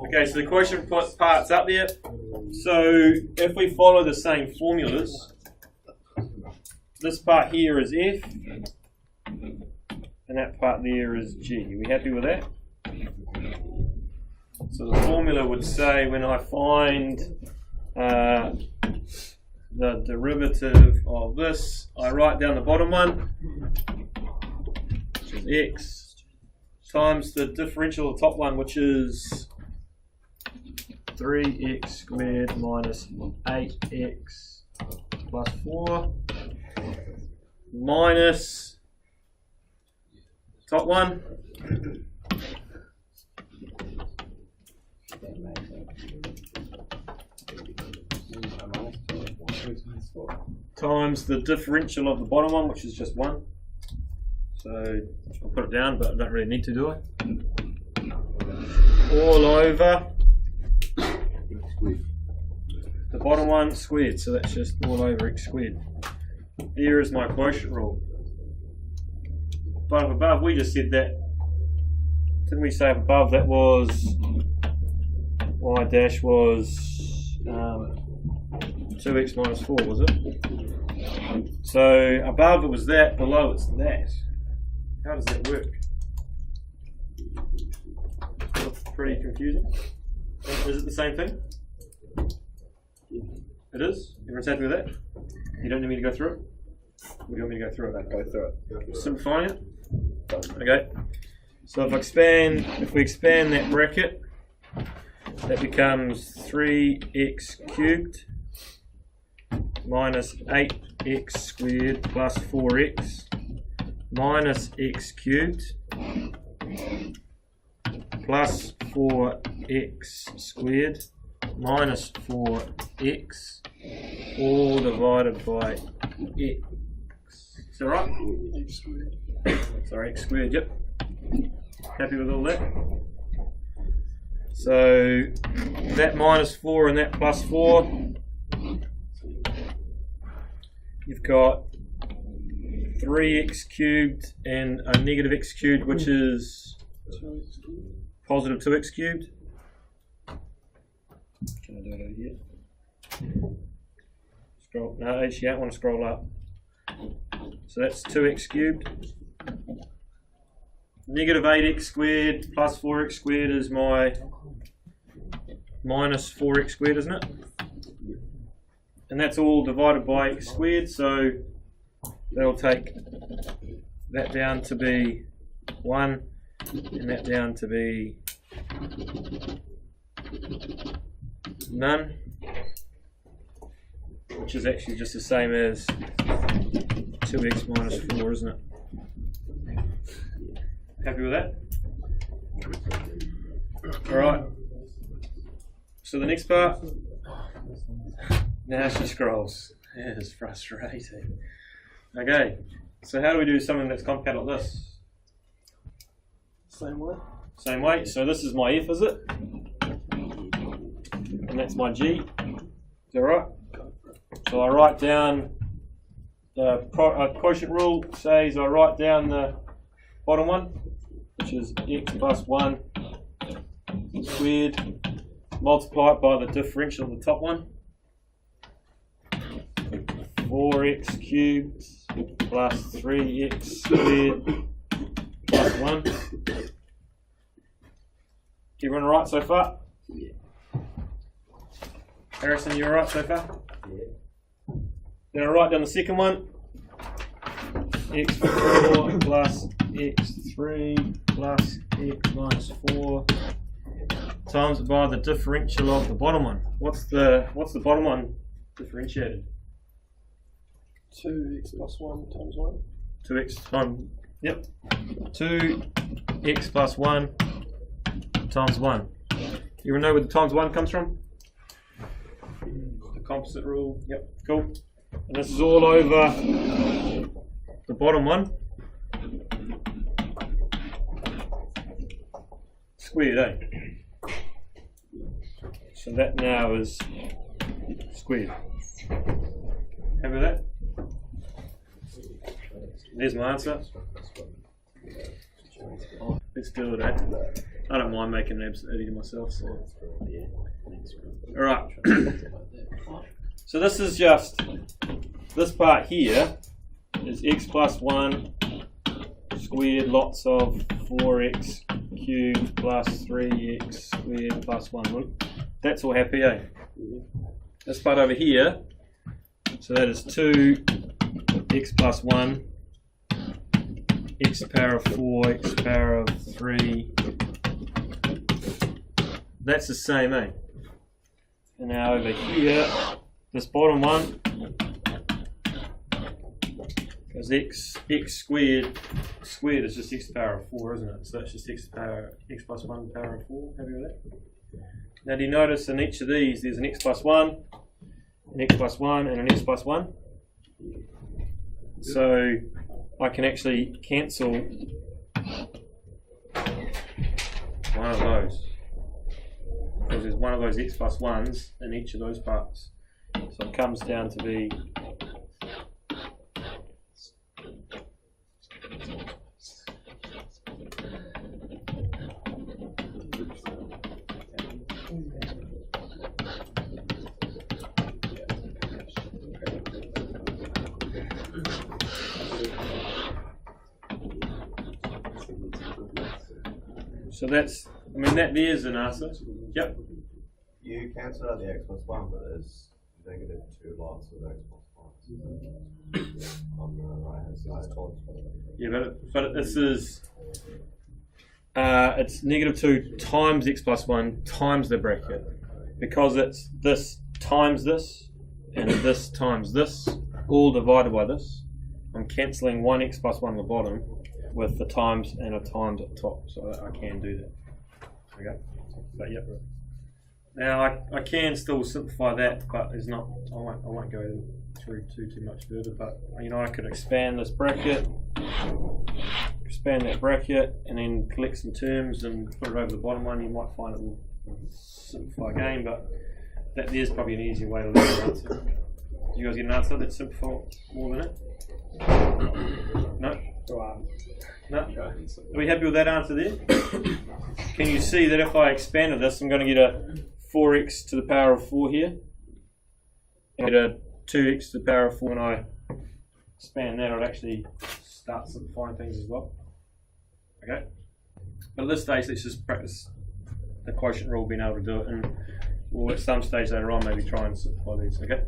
Okay, so the quotient part's up there. So if we follow the same formulas, this part here is F, and that part there is G. Are we happy with that? So the formula would say when I find the derivative of this, I write down the bottom one, which is x, times the differential of the top one, which is 3x squared minus 8x plus 4, minus top one, times the differential of the bottom one, which is just 1. So I'll put it down, but I don't really need to do it. All over the bottom one squared, so that's just all over x squared. Here is my quotient rule. But up above, we just said that. Didn't we say up above that was y dash was 2x minus 4, was it? So above it was that, below it's that. How does that work? That's pretty confusing. Is it the same thing? It is? Everyone's happy with that? You don't need me to go through it? Or do you want me to go through it? Go through it. Simplifying it? Okay. So if we expand that bracket, that becomes 3x cubed minus 8x squared plus 4x minus x cubed plus 4x squared minus 4x all divided by x. Is that right? X squared. Sorry, x squared, yep. Happy with all that? So that minus 4 and that plus 4, you've got 3x cubed and a negative x cubed, which is positive 2x cubed. Can I do it over here? Scroll. No, actually, I don't want to scroll up. So that's 2x cubed. Negative 8x squared plus 4x squared is my minus 4x squared, isn't it? And that's all divided by x squared, so that'll take that down to be 1 and that down to be none, which is actually just the same as 2x minus 4, isn't it? Happy with that? Alright. So the next part. Now she scrolls. It is frustrating. Okay. So how do we do something that's complicated like this? Same way. Same way. So this is my F, is it? And that's my G. Is that right? So I write down the quotient rule says I write down the bottom one, which is x plus 1 squared, multiplied by the differential of the top one, 4x cubed plus 3x squared plus 1. Everyone all right so far? Yeah. Harrison, you all right so far? Yeah. Then I write down the second one, x4 plus x3 plus x minus 4 times by the differential of the bottom one. What's the bottom one differentiated? 2x plus 1 times 1. 2x times, yep. 2x plus 1 times 1. You know where the times 1 comes from? The composite rule. Yep, cool. And this is all over the bottom one. Squared, eh? So that now is squared. Happy with that? There's my answer. Let's do it, eh? I don't mind making an absolute idiot of myself. So. Yeah. Alright. So this is just, this part here is x plus 1 squared lots of 4x cubed plus 3x squared plus 1. That's all happy, eh? This part over here, so that is 2x plus 1, x power of 4, x power of 3. That's the same, eh? And now over here, this bottom one, because x squared is just x power of 4, isn't it? So that's just x plus 1 power of 4. Happy with that? Now do you notice in each of these there's an x plus 1, an x plus 1, and an x plus 1? So I can actually cancel one of those. Because there's one of those x plus 1s in each of those parts. So it comes down to be so that's, I mean, that there's an answer. Yep. You cancel out the x plus 1, but there's negative 2 lots of x plus 1 on the right hand side. Yeah, but this is, it's negative 2 times x plus 1 times the bracket. Because it's this times this, and this times this, all divided by this. I'm cancelling 1 x plus 1 on the bottom with the times and a times at the top, so that I can do that. Okay, but yep. Now I can still simplify that, but it's not. I won't go through too much further. But you know, I could expand this bracket, expand that bracket, and then collect some terms and put it over the bottom one. You might find it will simplify again, but there's probably an easier way to learn an answer. Do you guys get an answer that's simple more than it? No? No? Are we happy with that answer there? Can you see that if I expanded this, I'm going to get a 4x to the power of 4 here. And get a 2x to the power of 4. When I expand that, I'd actually start simplifying things as well. Okay? But at this stage, let's just practice the quotient rule, being able to do it. And we'll at some stage later on maybe try and simplify these. Okay?